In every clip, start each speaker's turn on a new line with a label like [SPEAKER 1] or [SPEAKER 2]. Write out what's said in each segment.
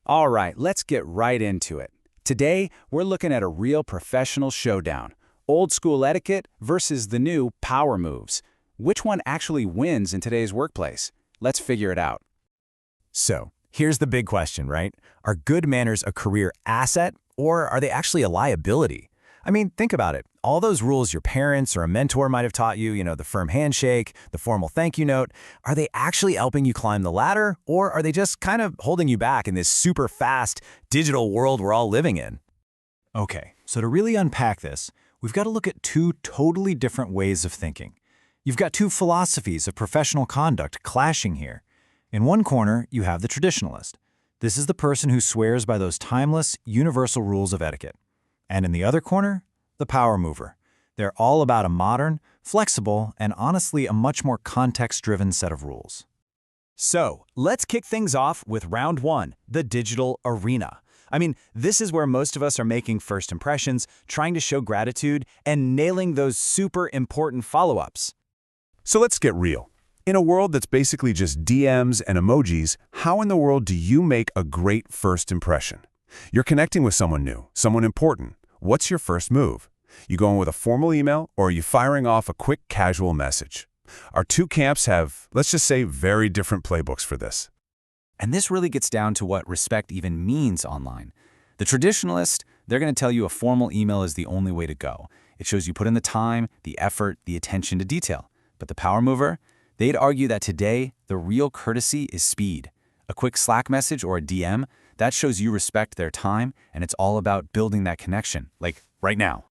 [SPEAKER 1] All right, let's get right into it. Today, we're looking at a real professional showdown. Old school etiquette versus the new power moves. Which one actually wins in today's workplace? Let's figure it out.
[SPEAKER 2] So, here's the big question, right? Are good manners a career asset, or are they actually a liability? I mean, think about it. All those rules your parents or a mentor might have taught you, the firm handshake, the formal thank you note, are they actually helping you climb the ladder, or are they just kind of holding you back in this super fast digital world we're all living in? Okay, so to really unpack this, we've got to look at two totally different ways of thinking. You've got two philosophies of professional conduct clashing here. In one corner, you have the traditionalist. This is the person who swears by those timeless, universal rules of etiquette. And in the other corner, the power mover. They're all about a modern, flexible, and honestly a much more context-driven set of rules. So, let's kick things off with round one, the digital arena. I mean, this is where most of us are making first impressions, trying to show gratitude, and nailing those super important follow-ups.
[SPEAKER 3] So let's get real. In a world that's basically just DMs and emojis, how in the world do you make a great first impression? You're connecting with someone new, someone important. What's your first move? You going with a formal email, or are you firing off a quick casual message? Our two camps have, let's just say, very different playbooks for this.
[SPEAKER 1] And this really gets down to what respect even means online. The traditionalist, they're going to tell you a formal email is the only way to go. It shows you put in the time, the effort, the attention to detail. But the power mover, they'd argue that today, the real courtesy is speed. A quick Slack message or a DM, that shows you respect their time, and it's all about building that connection, like right now.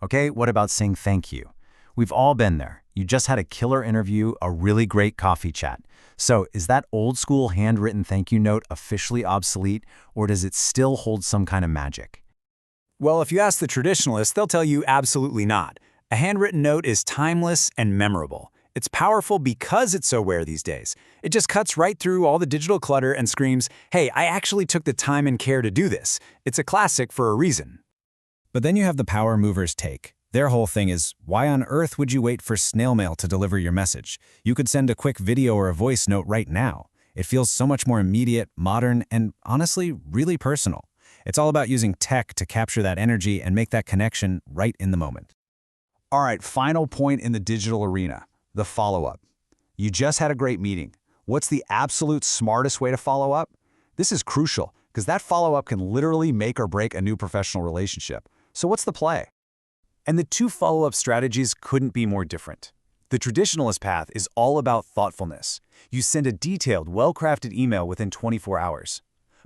[SPEAKER 2] Okay, what about saying thank you? We've all been there. You just had a killer interview, a really great coffee chat. So is that old school handwritten thank you note officially obsolete, or does it still hold some kind of magic?
[SPEAKER 1] Well, if you ask the traditionalists, they'll tell you absolutely not. A handwritten note is timeless and memorable. It's powerful because it's so rare these days. It just cuts right through all the digital clutter and screams, hey, I actually took the time and care to do this. It's a classic for a reason.
[SPEAKER 2] But then you have the power movers' take. Their whole thing is, why on earth would you wait for snail mail to deliver your message? You could send a quick video or a voice note right now. It feels so much more immediate, modern, and honestly, really personal. It's all about using tech to capture that energy and make that connection right in the moment.
[SPEAKER 1] All right, final point in the digital arena. The follow-up. You just had a great meeting. What's the absolute smartest way to follow up? This is crucial because that follow-up can literally make or break a new professional relationship. So what's the play? And the two follow-up strategies couldn't be more different. The traditionalist path is all about thoughtfulness. You send a detailed, well-crafted email within 24 hours.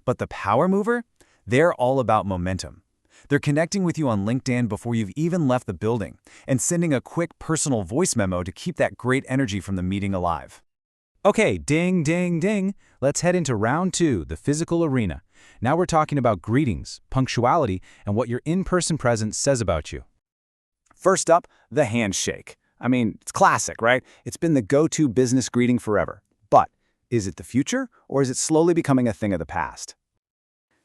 [SPEAKER 1] But the power mover? They're all about momentum. They're connecting with you on LinkedIn before you've even left the building and sending a quick personal voice memo to keep that great energy from the meeting alive. Okay, ding, ding, ding. Let's head into round two, the physical arena. Now we're talking about greetings, punctuality, and what your in-person presence says about you. First up, the handshake. I mean, it's classic, right? It's been the go-to business greeting forever. But is it the future, or is it slowly becoming a thing of the past?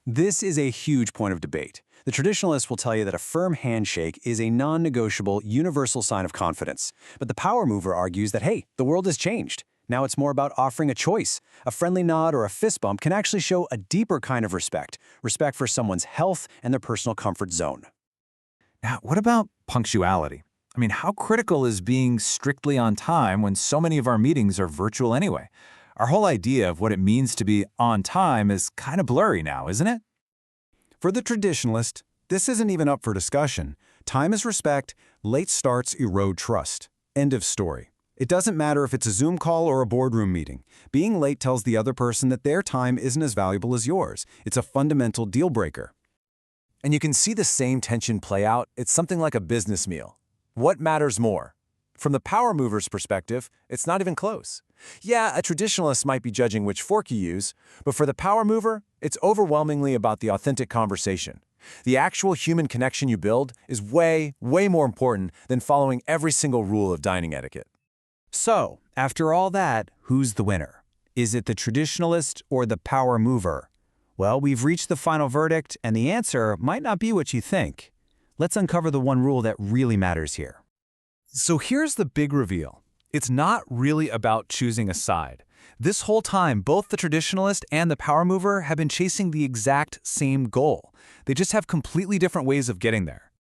[SPEAKER 1] This is a huge point of debate. The traditionalist will tell you that a firm handshake is a non-negotiable, universal sign of confidence. But the power mover argues that, hey, the world has changed. Now it's more about offering a choice. A friendly nod or a fist bump can actually show a deeper kind of respect for someone's health and their personal comfort zone.
[SPEAKER 2] Now, what about punctuality? I mean, how critical is being strictly on time when so many of our meetings are virtual anyway? Our whole idea of what it means to be on time is kind of blurry now, isn't it?
[SPEAKER 1] For the traditionalist, this isn't even up for discussion. Time is respect, late starts erode trust. End of story. It doesn't matter if it's a Zoom call or a boardroom meeting. Being late tells the other person that their time isn't as valuable as yours. It's a fundamental deal breaker. And you can see the same tension play out. It's something like a business meal. What matters more? From the power mover's perspective, it's not even close. Yeah, a traditionalist might be judging which fork you use, but for the power mover, it's overwhelmingly about the authentic conversation. The actual human connection you build is way, way more important than following every single rule of dining etiquette. So, after all that, who's the winner? Is it the traditionalist or the power mover? Well, we've reached the final verdict, and the answer might not be what you think. Let's uncover the one rule that really matters here. So here's the big reveal. It's not really about choosing a side. This whole time, both the traditionalist and the power mover have been chasing the exact same goal. They just have completely different ways of getting there.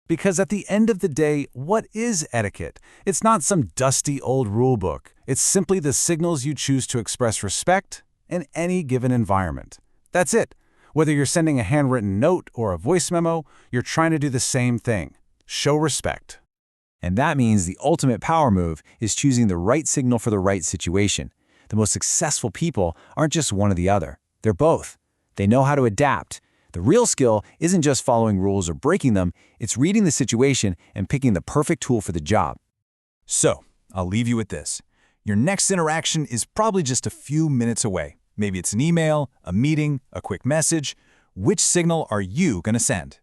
[SPEAKER 1] Because at the end of the day, what is etiquette? It's not some dusty old rule book. It's simply the signals you choose to express respect in any given environment. That's it. Whether you're sending a handwritten note or a voice memo, you're trying to do the same thing. Show respect.
[SPEAKER 2] And that means the ultimate power move is choosing the right signal for the right situation. The most successful people aren't just one or the other. They're both. They know how to adapt. The real skill isn't just following rules or breaking them, it's reading the situation and picking the perfect tool for the job.
[SPEAKER 1] So, I'll leave you with this. Your next interaction is probably just a few minutes away. Maybe it's an email, a meeting, a quick message. Which signal are you going to send?